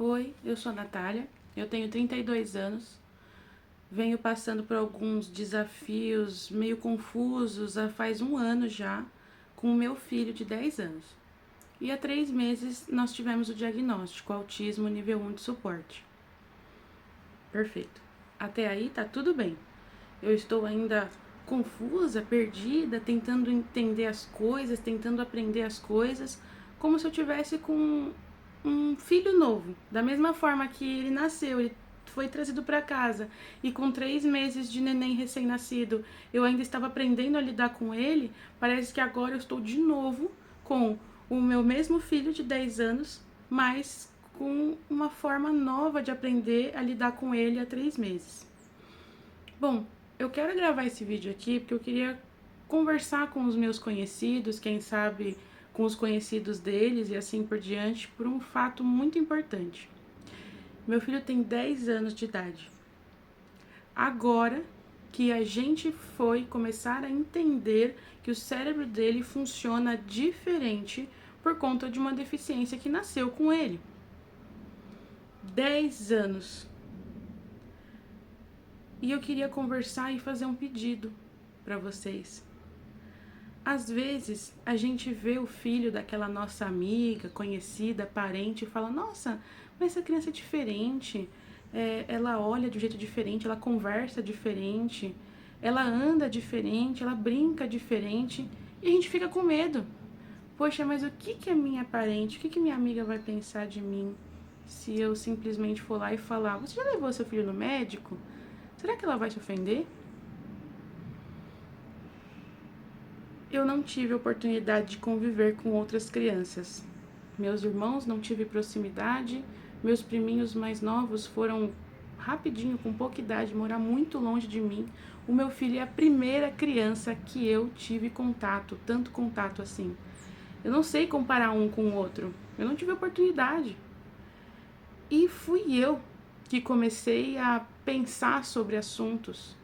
Oi, eu sou a Natália, eu tenho 32 anos, venho passando por alguns desafios meio confusos há faz um ano já com o meu filho de 10 anos. E há 3 meses nós tivemos o diagnóstico, autismo nível 1 de suporte. Perfeito. Até aí tá tudo bem. Eu estou ainda confusa, perdida, tentando entender as coisas, tentando aprender as coisas, como se eu tivesse com um filho novo. Da mesma forma que ele nasceu, ele foi trazido para casa e com 3 meses de neném recém-nascido eu ainda estava aprendendo a lidar com ele. Parece que agora eu estou de novo com o meu mesmo filho de 10 anos, mas com uma forma nova de aprender a lidar com ele há 3 meses. Bom, eu quero gravar esse vídeo aqui porque eu queria conversar com os meus conhecidos, quem sabe com os conhecidos deles e assim por diante, por um fato muito importante. Meu filho tem 10 anos de idade. Agora que a gente foi começar a entender que o cérebro dele funciona diferente por conta de uma deficiência que nasceu com ele. 10 anos. E eu queria conversar e fazer um pedido para vocês. Às vezes a gente vê o filho daquela nossa amiga, conhecida, parente e fala: Nossa, mas essa criança é diferente, ela olha de um jeito diferente, ela conversa diferente, ela anda diferente, ela brinca diferente, e a gente fica com medo. Poxa, mas o que que a minha parente, o que que minha amiga vai pensar de mim se eu simplesmente for lá e falar: Você já levou seu filho no médico? Será que ela vai se ofender? Eu não tive oportunidade de conviver com outras crianças. Meus irmãos não tive proximidade, meus priminhos mais novos foram rapidinho, com pouca idade, morar muito longe de mim. O meu filho é a primeira criança que eu tive contato, tanto contato assim. Eu não sei comparar um com o outro, eu não tive oportunidade. E fui eu que comecei a pensar sobre assuntos.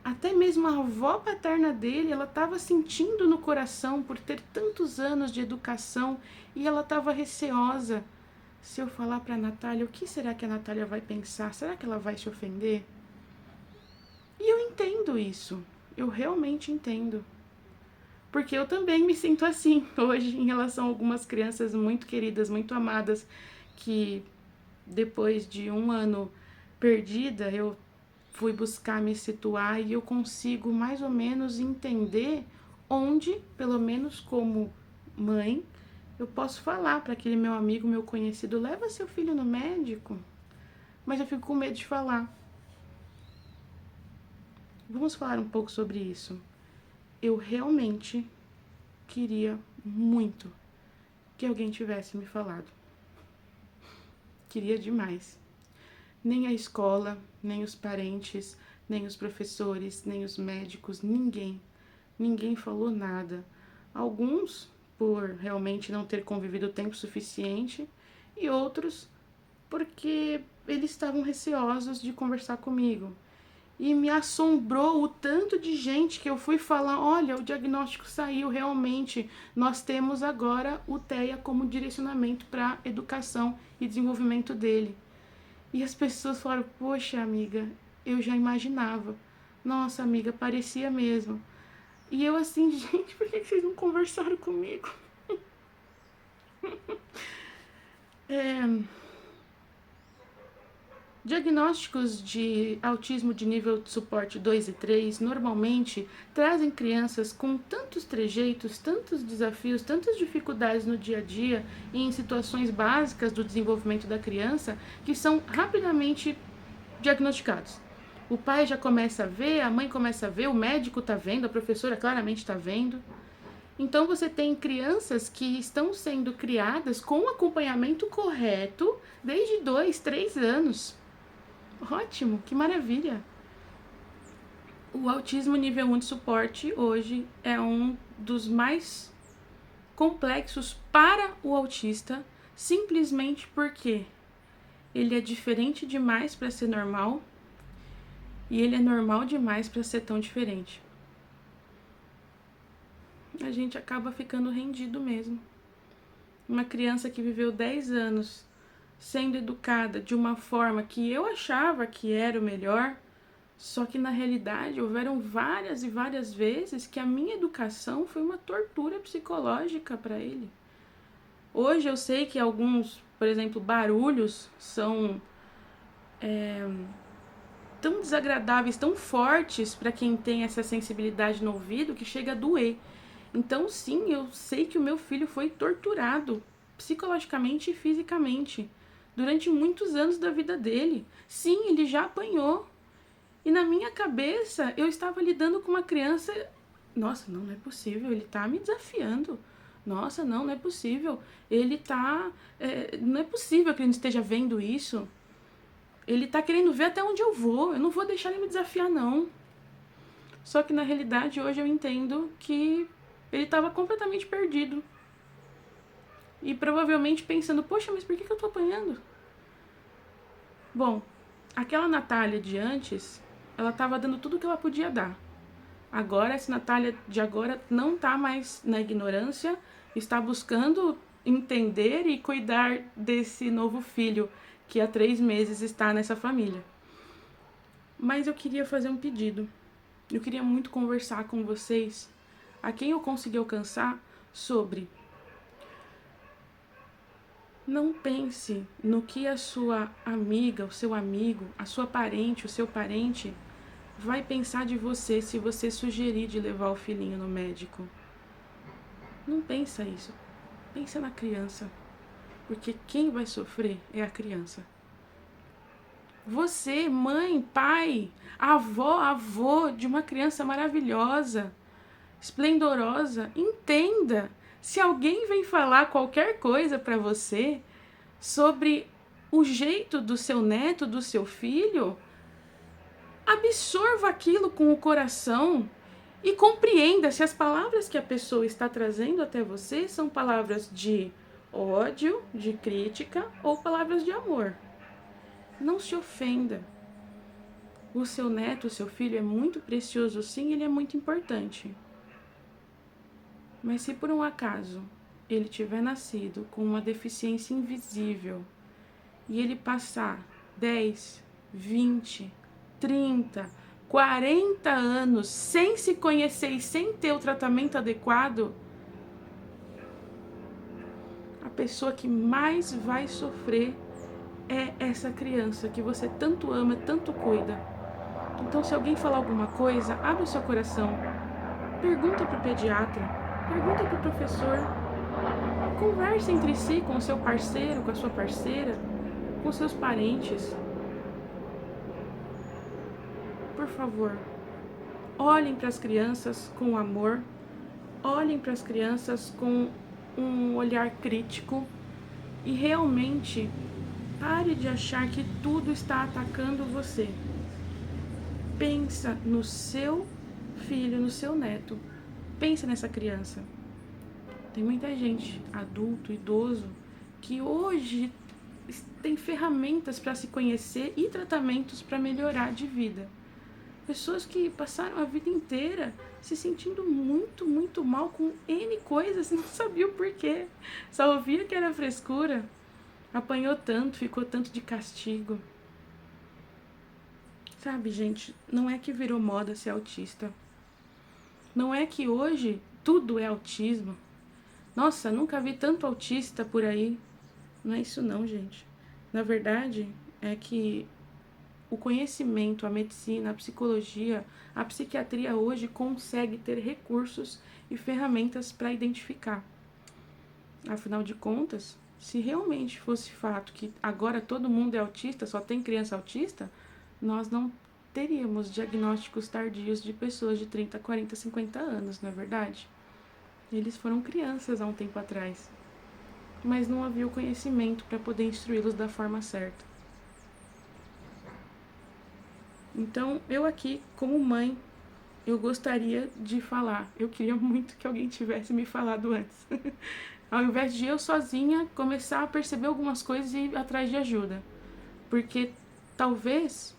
Até mesmo a avó paterna dele, ela estava sentindo no coração por ter tantos anos de educação e ela estava receosa. Se eu falar para a Natália, o que será que a Natália vai pensar? Será que ela vai se ofender? E eu entendo isso. Eu realmente entendo. Porque eu também me sinto assim hoje em relação a algumas crianças muito queridas, muito amadas, que depois de um ano perdida, eu fui buscar me situar e eu consigo mais ou menos entender onde, pelo menos como mãe, eu posso falar para aquele meu amigo, meu conhecido: leva seu filho no médico. Mas eu fico com medo de falar. Vamos falar um pouco sobre isso. Eu realmente queria muito que alguém tivesse me falado. Queria demais. Nem a escola, nem os parentes, nem os professores, nem os médicos, ninguém falou nada. Alguns por realmente não ter convivido tempo suficiente e outros porque eles estavam receosos de conversar comigo. E me assombrou o tanto de gente que eu fui falar: olha, o diagnóstico saiu realmente, nós temos agora o TEA como direcionamento para educação e desenvolvimento dele. E as pessoas falaram: poxa, amiga, eu já imaginava. Nossa, amiga, parecia mesmo. E eu assim: gente, por que vocês não conversaram comigo? É, Diagnósticos de autismo de nível de suporte 2 e 3 normalmente trazem crianças com tantos trejeitos, tantos desafios, tantas dificuldades no dia a dia e em situações básicas do desenvolvimento da criança que são rapidamente diagnosticados. O pai já começa a ver, a mãe começa a ver, o médico está vendo, a professora claramente está vendo. Então você tem crianças que estão sendo criadas com acompanhamento correto desde 2, 3 anos. Ótimo, que maravilha! O autismo nível 1 de suporte hoje é um dos mais complexos para o autista, simplesmente porque ele é diferente demais para ser normal e ele é normal demais para ser tão diferente. A gente acaba ficando rendido mesmo. Uma criança que viveu 10 anos sendo educada de uma forma que eu achava que era o melhor, só que na realidade houveram várias e várias vezes que a minha educação foi uma tortura psicológica para ele. Hoje eu sei que alguns, por exemplo, barulhos são tão desagradáveis, tão fortes para quem tem essa sensibilidade no ouvido que chega a doer. Então, sim, eu sei que o meu filho foi torturado psicologicamente e fisicamente durante muitos anos da vida dele. Sim, ele já apanhou. E na minha cabeça, eu estava lidando com uma criança. Nossa, não é possível, ele tá me desafiando. Nossa, não é possível. Ele tá. Não é possível que ele não esteja vendo isso. Ele tá querendo ver até onde eu vou. Eu não vou deixar ele me desafiar, não. Só que na realidade, hoje eu entendo que ele estava completamente perdido. E provavelmente pensando, poxa, mas por que eu tô apanhando? Bom, aquela Natália de antes, ela estava dando tudo o que ela podia dar. Agora, essa Natália de agora não está mais na ignorância, está buscando entender e cuidar desse novo filho que há 3 meses está nessa família. Mas eu queria fazer um pedido. Eu queria muito conversar com vocês, a quem eu consegui alcançar, sobre: não pense no que a sua amiga, o seu amigo, a sua parente, o seu parente vai pensar de você se você sugerir de levar o filhinho no médico. Não pensa isso. Pensa na criança. Porque quem vai sofrer é a criança. Você, mãe, pai, avó, avô de uma criança maravilhosa, esplendorosa, entenda. Se alguém vem falar qualquer coisa para você sobre o jeito do seu neto, do seu filho, absorva aquilo com o coração e compreenda se as palavras que a pessoa está trazendo até você são palavras de ódio, de crítica ou palavras de amor. Não se ofenda. O seu neto, o seu filho é muito precioso, sim, ele é muito importante. Mas se por um acaso ele tiver nascido com uma deficiência invisível e ele passar 10, 20, 30, 40 anos sem se conhecer e sem ter o tratamento adequado, a pessoa que mais vai sofrer é essa criança que você tanto ama, tanto cuida. Então, se alguém falar alguma coisa, abre o seu coração, pergunta para o pediatra, pergunta para o professor, converse entre si com o seu parceiro, com a sua parceira, com seus parentes. Por favor, olhem para as crianças com amor, olhem para as crianças com um olhar crítico e realmente pare de achar que tudo está atacando você. Pensa no seu filho, no seu neto. Pensa nessa criança. Tem muita gente, adulto, idoso, que hoje tem ferramentas para se conhecer e tratamentos para melhorar de vida. Pessoas que passaram a vida inteira se sentindo muito, muito mal com N coisas e não sabiam por quê. Só ouvia que era frescura. Apanhou tanto, ficou tanto de castigo. Sabe, gente, não é que virou moda ser autista. Não é que hoje tudo é autismo. Nossa, nunca vi tanto autista por aí. Não é isso não, gente. Na verdade, é que o conhecimento, a medicina, a psicologia, a psiquiatria hoje consegue ter recursos e ferramentas para identificar. Afinal de contas, se realmente fosse fato que agora todo mundo é autista, só tem criança autista, nós não teríamos diagnósticos tardios de pessoas de 30, 40, 50 anos, não é verdade? Eles foram crianças há um tempo atrás, mas não havia o conhecimento para poder instruí-los da forma certa. Então, eu aqui, como mãe, eu gostaria de falar. Eu queria muito que alguém tivesse me falado antes. Ao invés de eu sozinha começar a perceber algumas coisas e ir atrás de ajuda. Porque talvez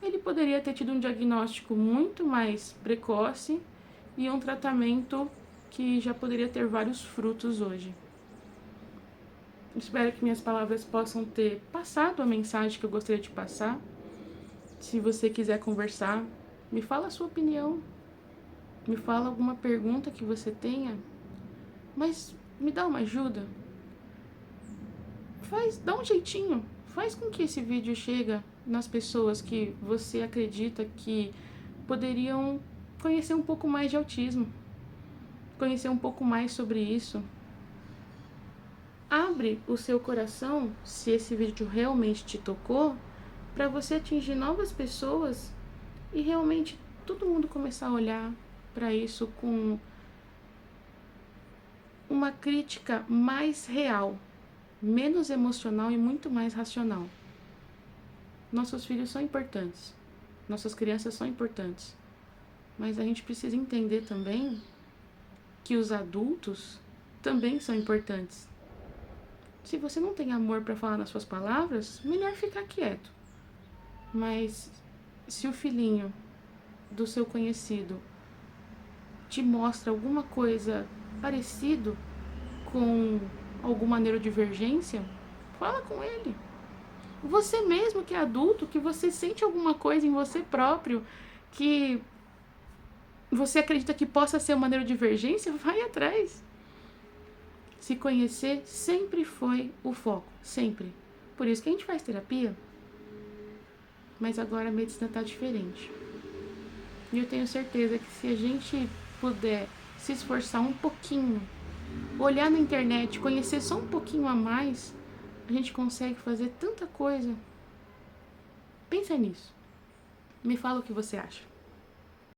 ele poderia ter tido um diagnóstico muito mais precoce e um tratamento que já poderia ter vários frutos hoje. Espero que minhas palavras possam ter passado a mensagem que eu gostaria de passar. Se você quiser conversar, me fala a sua opinião, me fala alguma pergunta que você tenha, mas me dá uma ajuda. Dá um jeitinho, faz com que esse vídeo chegue nas pessoas que você acredita que poderiam conhecer um pouco mais de autismo, conhecer um pouco mais sobre isso. Abre o seu coração, se esse vídeo realmente te tocou, para você atingir novas pessoas e realmente todo mundo começar a olhar para isso com uma crítica mais real, menos emocional e muito mais racional. Nossos filhos são importantes, nossas crianças são importantes, mas a gente precisa entender também que os adultos também são importantes. Se você não tem amor para falar nas suas palavras, melhor ficar quieto. Mas se o filhinho do seu conhecido te mostra alguma coisa parecido com alguma neurodivergência, fala com ele. Você mesmo que é adulto, que você sente alguma coisa em você próprio que você acredita que possa ser uma neurodivergência, vai atrás. Se conhecer sempre foi o foco, sempre. Por isso que a gente faz terapia. Mas agora a medicina está diferente. E eu tenho certeza que se a gente puder se esforçar um pouquinho, olhar na internet, conhecer só um pouquinho a mais, a gente consegue fazer tanta coisa. Pensa nisso. Me fala o que você acha.